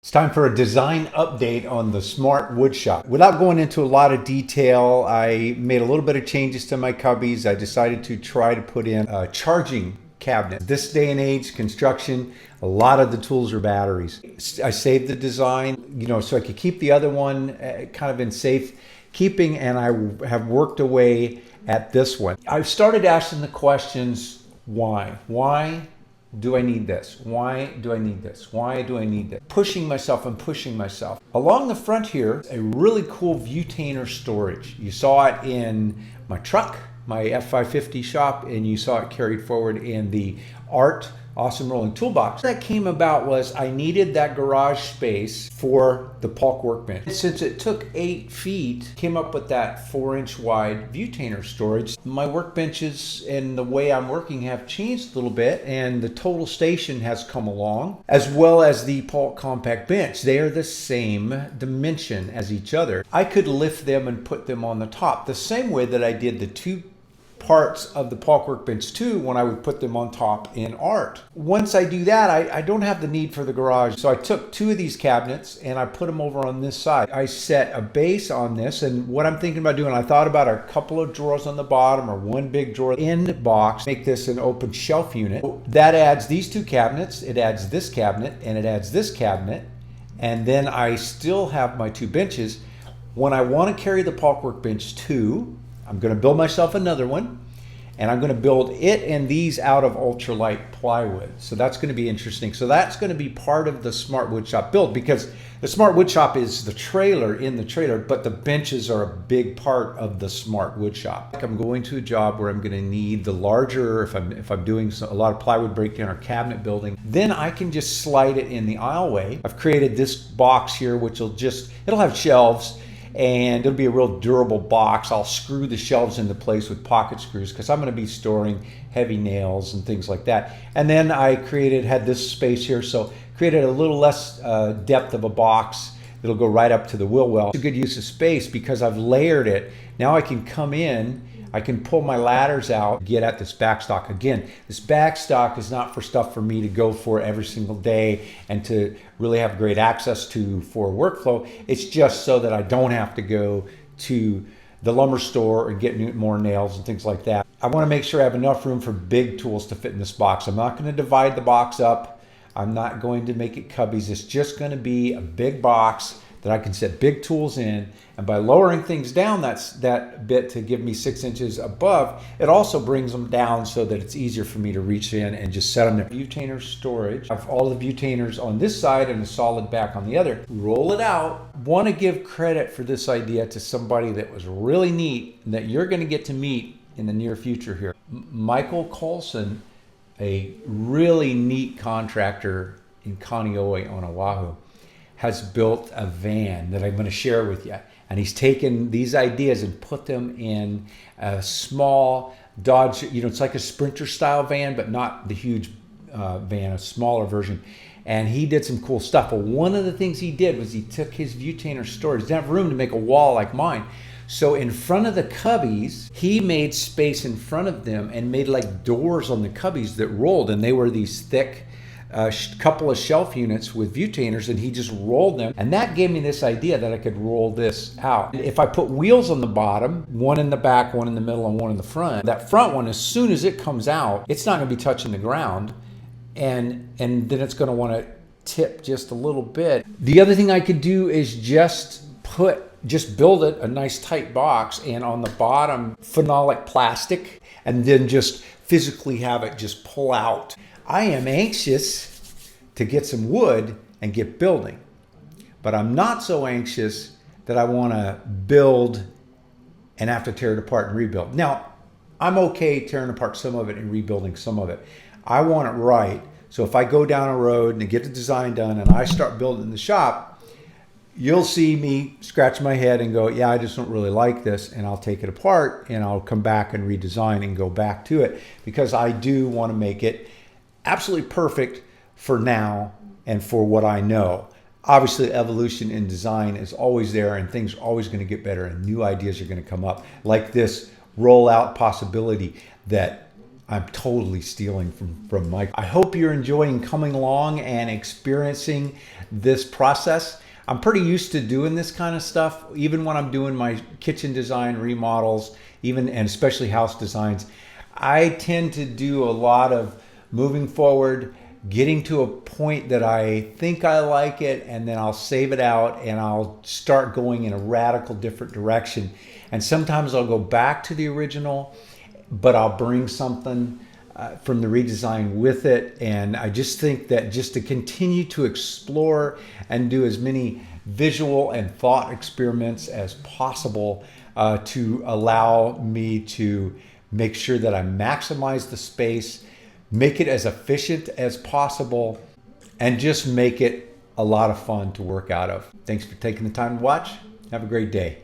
It's time for a design update on the SMART Woodshop. Without going into a lot of detail, I made a little bit of changes to my cubbies. I decided to try to put in a charging cabinet. This day and age, construction, a lot of the tools are batteries. I saved the design, so I could keep the other one kind of in safe keeping, and I have worked away at this one. I've started asking the questions, why? Why do I need this? Why do I need this? Why do I need this? Pushing myself and pushing myself. Along the front here, a really cool Viewtainer storage. You saw it in my truck, my F550 shop, and you saw it carried forward in the Art Awesome Rolling Toolbox. That came about was I needed that garage space for the Paulk workbench. Since it took 8 feet, came up with that 4-inch wide Viewtainer storage. My workbenches and the way I'm working have changed a little bit, and the total station has come along, as well as the Paulk compact bench. They are the same dimension as each other. I could lift them and put them on the top the same way that I did the two parts of the Paulk workbench too when I would put them on top in Art. Once I do that, I don't have the need for the garage. So I took 2 of these cabinets and I put them over on this side. I set a base on this, and what I'm thinking about doing, I thought about a couple of drawers on the bottom or one big drawer in the box, make this an open shelf unit. That adds these 2 cabinets, it adds this cabinet, and it adds this cabinet, and then I still have my 2 benches. When I want to carry the Paulk workbench too, I'm going to build myself another one, and I'm going to build it and these out of ultralight plywood. So that's going to be interesting. So that's going to be part of the SMART Woodshop build, because the SMART Woodshop is the trailer in the trailer, but the benches are a big part of the SMART Woodshop. I'm going to a job where I'm going to need the larger, if I'm doing a lot of plywood breakdown or cabinet building, then I can just slide it in the aisleway. I've created this box here, which it'll have shelves, and it'll be a real durable box. I'll screw the shelves into place with pocket screws because I'm going to be storing heavy nails and things like that. And then I had this space here, so created a little less depth of a box. It'll go right up to the wheel well. It's a good use of space because I've layered it. Now I can come in, I can pull my ladders out, get at this backstock. Again, this backstock is not for stuff for me to go for every single day and to really have great access to for workflow. It's just so that I don't have to go to the lumber store and get more nails and things like that. I want to make sure I have enough room for big tools to fit in this box. I'm not going to divide the box up. I'm not going to make it cubbies. It's just going to be a big box that I can set big tools in, and by lowering things down that bit to give me 6 inches above, it also brings them down so that it's easier for me to reach in and just set them there. Viewtainer storage. I have all the Viewtainers on this side and a solid back on the other. Roll it out. Want to give credit for this idea to somebody that was really neat and that you're going to get to meet in the near future here. Michael Colson, a really neat contractor in Kaneohe on Oahu, has built a van that I'm going to share with you. And he's taken these ideas and put them in a small Dodge, it's like a Sprinter style van, but not the huge van, a smaller version. And he did some cool stuff. But one of the things he did was he took his Viewtainer storage. He didn't have room to make a wall like mine. So in front of the cubbies, he made space in front of them and made like doors on the cubbies that rolled. And they were these thick, couple of shelf units with Viewtainers, and he just rolled them, and that gave me this idea that I could roll this out. If I put wheels on the bottom, one in the back, one in the middle, and one in the front, that front one, as soon as it comes out, it's not going to be touching the ground, and then it's going to want to tip just a little bit. The other thing I could do is just build it a nice tight box, and on the bottom phenolic plastic, and then just physically have it just pull out. I am anxious to get some wood and get building, but I'm not so anxious that I want to build and have to tear it apart and rebuild. Now, I'm okay tearing apart some of it and rebuilding some of it. I want it right. So if I go down a road and get the design done and I start building in the shop, you'll see me scratch my head and go, yeah, I just don't really like this, and I'll take it apart and I'll come back and redesign and go back to it, because I do want to make it absolutely perfect for now and for what I know. Obviously, evolution in design is always there, and things are always going to get better, and new ideas are going to come up, like this rollout possibility that I'm totally stealing from Mike. I hope you're enjoying coming along and experiencing this process. I'm pretty used to doing this kind of stuff, even when I'm doing my kitchen design remodels, and especially house designs. I tend to do a lot of moving forward, getting to a point that I think I like it, and then I'll save it out and I'll start going in a radical different direction. And sometimes I'll go back to the original, but I'll bring something from the redesign with it. And I just think that just to continue to explore and do as many visual and thought experiments as possible to allow me to make sure that I maximize the space, make it as efficient as possible, and just make it a lot of fun to work out of. Thanks for taking the time to watch. Have a great day.